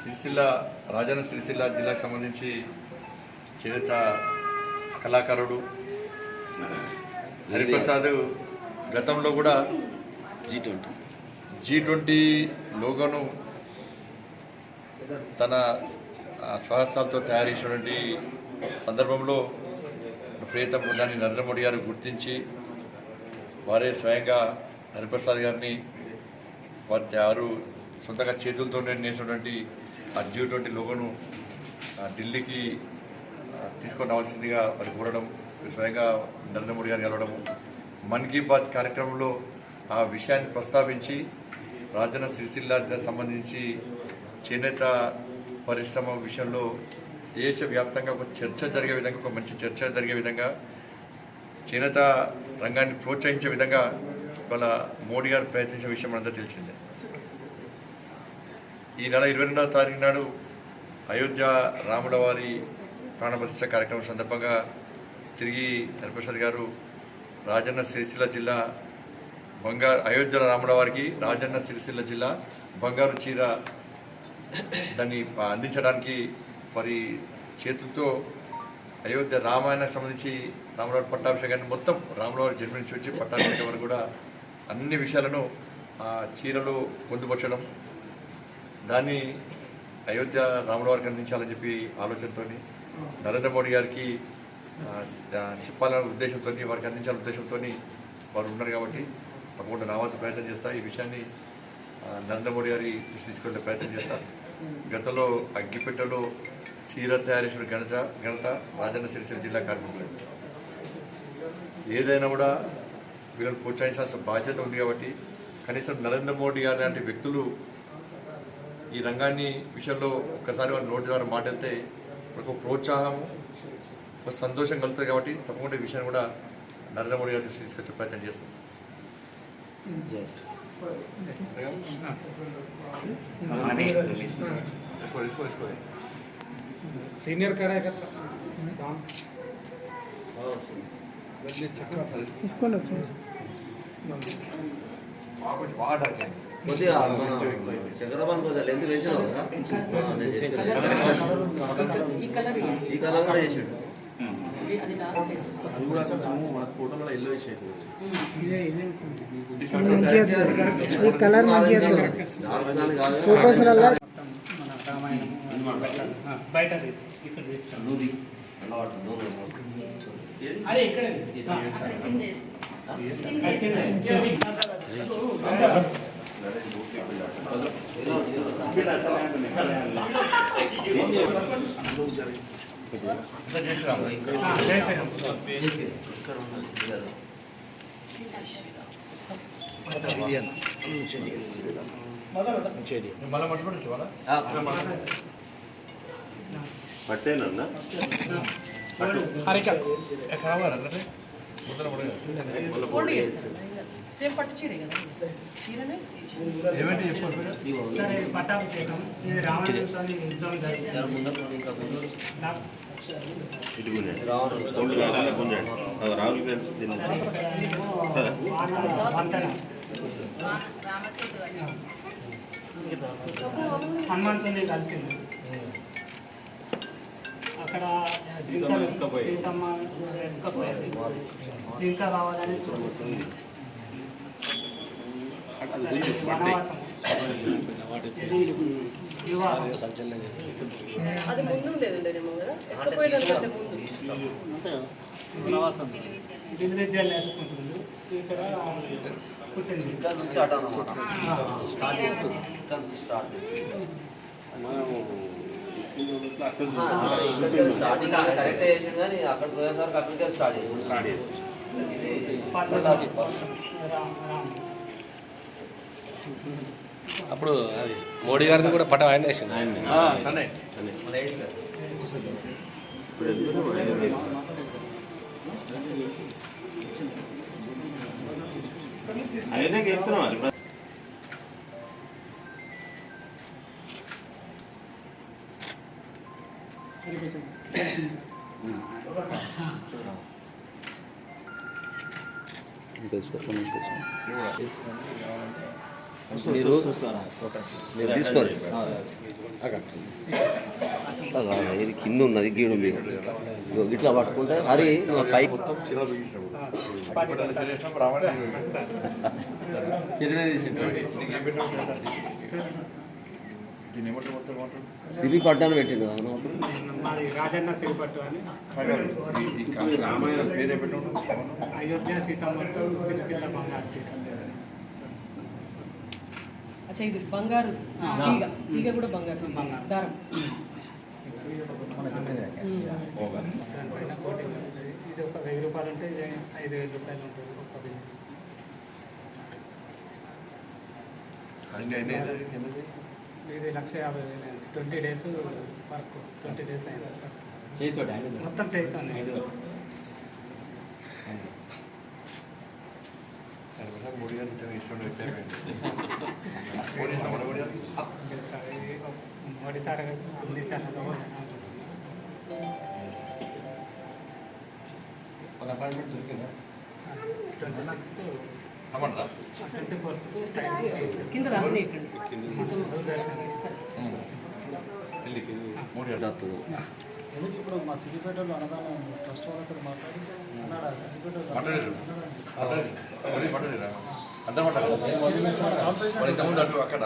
సిరిసిల్ల రాజన్న సిరిసిల్ల జిల్లాకు సంబంధించి చేనేత కళాకారుడు హరిప్రసాద్ గతంలో కూడా G20 లోగోను తన స్వహస్తాలతో తయారు చేసినటువంటి సందర్భంలో ప్రియతమ ప్రధాని నరేంద్ర మోడీ గారు గుర్తించి వారే స్వయంగా హరిప్రసాద్ గారిని వారు సొంతంగా చేతులతో నేసినటువంటి ఆ G20 లోగోను ఢిల్లీకి తీసుకొని రావాల్సిందిగా వారు కోరడం, స్వయంగా నరేంద్ర మోడీ గారు కలవడం, మన్ కీ బాత్ కార్యక్రమంలో ఆ విషయాన్ని ప్రస్తావించి రాజన్న సిరిసిల్ల సంబంధించి చేనేత పరిశ్రమ విషయంలో దేశవ్యాప్తంగా ఒక చర్చ జరిగే విధంగా, ఒక మంచి చర్చ జరిగే విధంగా, చేనేత రంగాన్ని ప్రోత్సహించే విధంగా వాళ్ళ మోడీ గారు ప్రయత్నించే విషయం మనందరూ తెలిసిందే. ఈ నెల 22వ తారీఖు నాడు అయోధ్య రాముల వారి ప్రాణప్రతిష్ఠ కార్యక్రమం సందర్భంగా తిరిగి హరిప్రసాద్ గారు రాజన్న సిరిసిల్ల జిల్లా అయోధ్య రాముల వారికి రాజన్న సిరిసిల్ల జిల్లా బంగారు చీర దాన్ని అందించడానికి వారి చేతులతో అయోధ్య రామాయణకు సంబంధించి రాములవారి పట్టాభిషేకాన్ని మొత్తం రాములవారి జన్మ నుంచి వచ్చి పట్టాభిషేకం వరకు కూడా అన్ని విషయాలను చీరలు పొందుపరచడం, దాన్ని అయోధ్య రాములవారికి అందించాలని చెప్పి ఆలోచనతో నరేంద్ర మోడీ గారికి చెప్పాలనే ఉద్దేశంతో, వారికి అందించాలనే ఉద్దేశంతో వారు ఉన్నారు కాబట్టి తప్పకుండా నా వంతు ప్రయత్నం చేస్తా. ఈ విషయాన్ని నరేంద్ర మోడీ గారి దృష్టి తీసుకెళ్లే ప్రయత్నం చేస్తారు. గతంలో అగ్గిపెట్టెలో చీర తయారు చేసిన ఘనత రాజన్న సిరిసిల్ల జిల్లా కార్మికులు. ఏదైనా కూడా వీళ్ళని ప్రోత్సహించాల్సిన బాధ్యత ఉంది కాబట్టి కనీసం నరేంద్ర మోడీ గారు లాంటి వ్యక్తులు ఈ రంగాన్ని విషయంలో ఒక్కసారి వారి నోటి ద్వారా మాట్లాడితే మనకు ప్రోత్సాహం, ఒక సంతోషం కలుగుతుంది. కాబట్టి తప్పకుండా ఈ విషయాన్ని కూడా నరేంద్ర మోడీ గారి దృష్టి తీసుకొచ్చే ప్రయత్నం చేస్తాం. సీనియర్ కార్యకర్త తీసుకొని వచ్చాను. ఈ కలర్ కూడా చేసాడు. ఈ కలర్ మంచిగా ఫోటోస్ బయట అదే ఇక్కడ పట్టేనన్నా పట్టాభిషేకం ఇది రావణుడితో యుద్ధం హనుమంతుని కలిసింది అక్కడ. సీతమ్మ ఎక్కకపోయింది, జింక కావాలని చూపిస్తుంది. వనవాసం విద్యలు నేర్చుకుంటుంది. ఇక్కడ పుట్టింది. స్టార్టింగ్ కరెక్ట్ చేసాడు కానీ అక్కడ పోయేసరికి అక్కడికే స్టార్ట్ చేసాడు. అప్పుడు అది మోడీ గారిని కూడా పటం ఆయన వేసిండు. అయినా చెప్తున్నాం తెలుసుకో. మీరు తీసుకోరు ఇది కింద ఉన్నది గీడు ఉంది ఇట్లా పట్టుకుంటే హరి పైకి మొత్తం చిరా బిగించినప్పుడు చేసినప్పుడు రావాలి నీకేం పెట్టినప్పుడు దీన్ని ఏమంటారు మొత్తం ఏమంటారు సిరి పడ్డాను పెట్టిండు మాది రాజన్న సిరిపట్టు అని మొత్తం పేరే పెట్టినప్పుడు అయోధ్య సీతమ్మతో సిరిసిల్ల బంగారు చీర. అచ్చా ఇది బంగారు తీగ తీగ కూడా బంగారు దారం దానిపైన కోటింగ్ వస్తుంది. ఇది ఒక 1000 రూపాయలు ఉంటే ఇది 5000 రూపాయలు ఉంటుంది ఒక బిల్. అన్ని అయినా ఇది 150,000 20 డేస్ వర్క్ 20 డేస్ అయింది మొత్తం చేయితోనే మోడీ గారు ఇష్టం మోడీ సార్ అందించాలి అపాయింట్మెంట్ దొరికిందా 26కు అమ్మంటారా 24కు కింద రాని ఇక్కడ దర్శనం ఇస్తారు. మోడీ గారు ఎందుకు ఇప్పుడు మా సిద్దిపేటలో అన్నదానం ఫస్ట్ వాళ్ళతో మాట్లాడి అన్నాడా సిద్దిపేటలో మాట్లాడారు అందరూ మాట్లాడారా మరి ఇంతకుముందు అటు అక్కడ